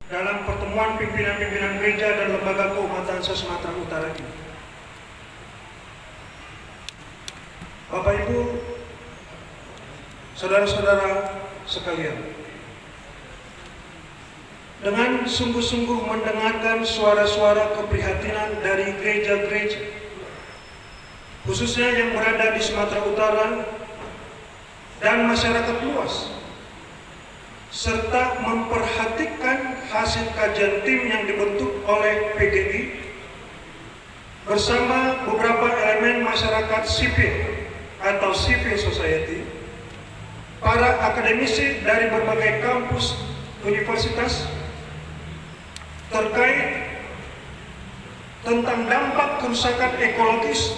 dalam pertemuan pimpinan-pimpinan gereja dan lembaga keumatan se-Sumatera Utara ini. Bapak Ibu, saudara-saudara sekalian, dengan sungguh-sungguh mendengarkan suara-suara keprihatinan dari gereja-gereja, khususnya yang berada di Sumatera Utara dan masyarakat luas, serta memperhatikan hasil kajian tim yang dibentuk oleh PGI bersama beberapa elemen masyarakat sipil atau civil society, para akademisi dari berbagai kampus universitas, terkait tentang dampak kerusakan ekologis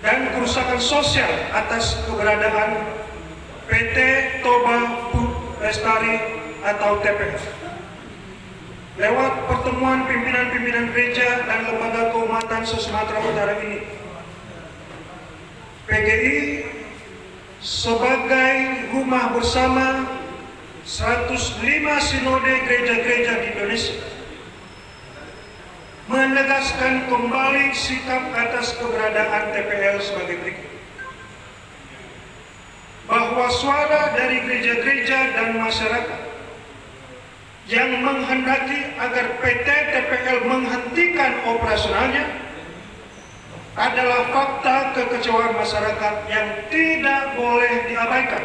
dan kerusakan sosial atas keberadaan PT Toba Food Lestari atau TPL. Lewat pertemuan pimpinan-pimpinan gereja dan lembaga keumatan se-Sumatera Utara ini, PGI sebagai rumah bersama 105 sinode gereja-gereja di Indonesia menegaskan kembali sikap atas keberadaan TPL sebagai berikut. Bahwa suara dari gereja-gereja dan masyarakat yang menghendaki agar PT TPL menghentikan operasionalnya adalah fakta kekecewaan masyarakat yang tidak boleh diabaikan.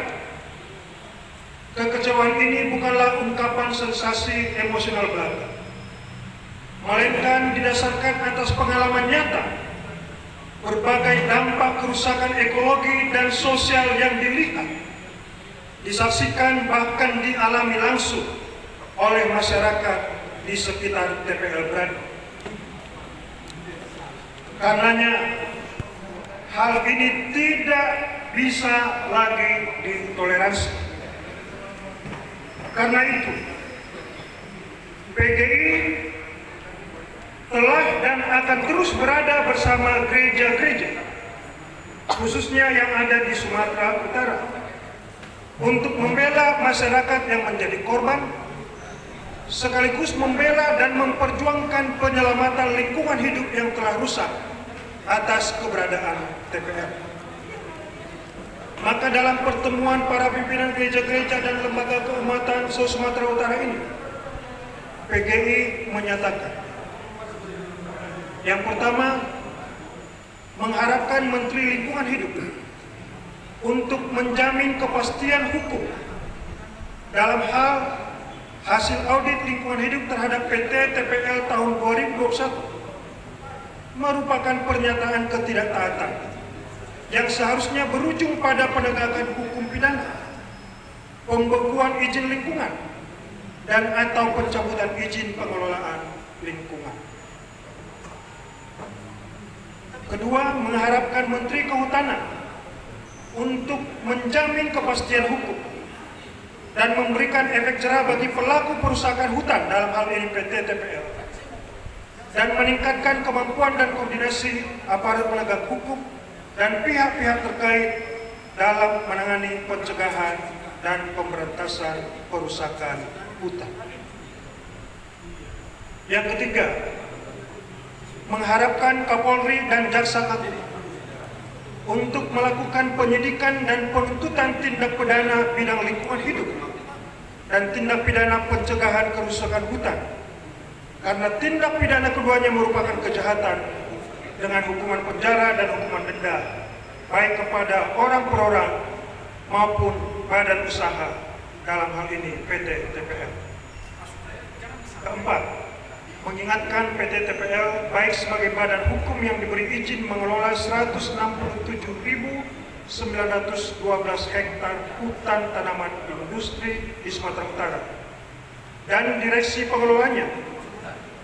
Kekecewaan ini bukanlah ungkapan sensasi emosional belaka, melainkan didasarkan atas pengalaman nyata berbagai dampak kerusakan ekologi dan sosial yang dilihat, disaksikan bahkan dialami langsung oleh masyarakat di sekitar TPL berada. Karenanya hal ini tidak bisa lagi ditoleransi. Karena itu PGI telah dan akan terus berada bersama gereja-gereja, khususnya yang ada di Sumatera Utara, untuk membela masyarakat yang menjadi korban, sekaligus membela dan memperjuangkan penyelamatan lingkungan hidup yang telah rusak atas keberadaan TPL. Maka dalam pertemuan para pimpinan gereja-gereja dan lembaga keumatan se-Sumatera Utara ini, PGI menyatakan, yang pertama, mengharapkan Menteri Lingkungan Hidup untuk menjamin kepastian hukum dalam hal hasil audit lingkungan hidup terhadap PT TPL tahun 2021 merupakan pernyataan ketidaktaatan yang seharusnya berujung pada penegakan hukum pidana, pembekuan izin lingkungan, dan atau pencabutan izin pengelolaan lingkungan. Kedua, mengharapkan Menteri Kehutanan untuk menjamin kepastian hukum dan memberikan efek jerah bagi pelaku perusakan hutan, dalam hal ini PT TPL, dan meningkatkan kemampuan dan koordinasi aparat penegak hukum dan pihak-pihak terkait dalam menangani pencegahan dan pemberantasan perusakan hutan. Yang ketiga, mengharapkan Kapolri dan Jaksa Agung untuk melakukan penyidikan dan penuntutan tindak pidana bidang lingkungan hidup dan tindak pidana pencegahan kerusakan hutan, karena tindak pidana keduanya merupakan kejahatan dengan hukuman penjara dan hukuman denda, baik kepada orang per orang maupun badan usaha, dalam hal ini PT TPL. Keempat, mengingatkan PT TPL baik sebagai badan hukum yang diberi izin mengelola 167.912 hektar hutan tanaman industri di Sumatera Utara dan direksi pengelolanya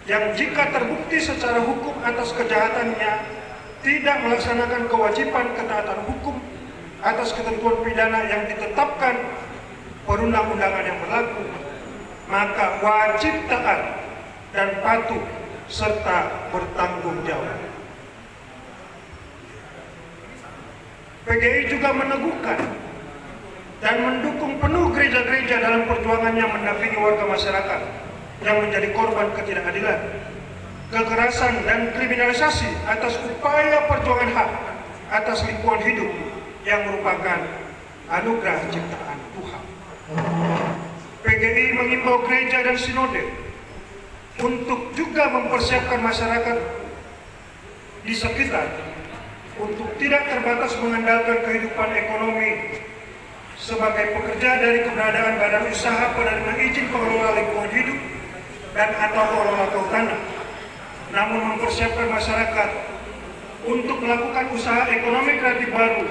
yang jika terbukti secara hukum atas kejahatannya tidak melaksanakan kewajiban ketaatan hukum atas ketentuan pidana yang ditetapkan perundang-undangan yang berlaku, maka wajib taat dan patuh serta bertanggung jawab. PGI juga meneguhkan dan mendukung penuh gereja-gereja dalam perjuangannya mendampingi warga masyarakat yang menjadi korban ketidakadilan, kekerasan, dan kriminalisasi atas upaya perjuangan hak atas lingkungan hidup yang merupakan anugerah ciptaan Tuhan. PGI mengimbau gereja dan sinode untuk juga mempersiapkan masyarakat di sekitar untuk tidak terbatas mengandalkan kehidupan ekonomi sebagai pekerja dari keberadaan badan usaha penerima izin pengelola lingkungan hidup dan atau pengelola kehutanan, namun mempersiapkan masyarakat untuk melakukan usaha ekonomi kreatif baru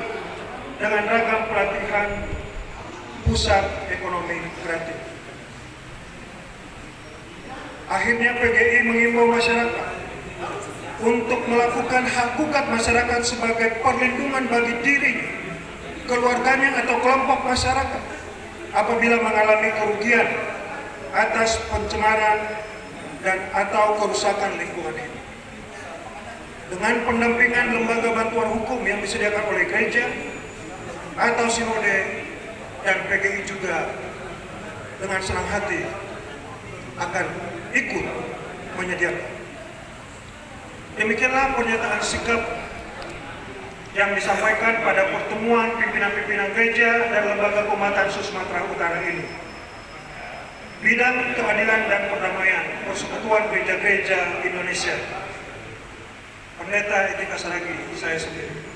dengan ragam pelatihan pusat ekonomi kreatif. Akhirnya PGI mengimbau masyarakat untuk melakukan hakikat masyarakat sebagai perlindungan bagi diri, keluarganya atau kelompok masyarakat apabila mengalami kerugian atas pencemaran dan atau kerusakan lingkungan ini. Dengan pendampingan lembaga bantuan hukum yang disediakan oleh gereja atau sinode dan PGI juga dengan senang hati akan ikut menyediakan. Demikianlah pernyataan sikap yang disampaikan pada pertemuan pimpinan-pimpinan gereja dan lembaga keumatan Sumatera Utara ini. Bidang keadilan dan perdamaian Persekutuan Gereja-Gereja Indonesia. Pendeta Edi Kasaragi, saya sendiri.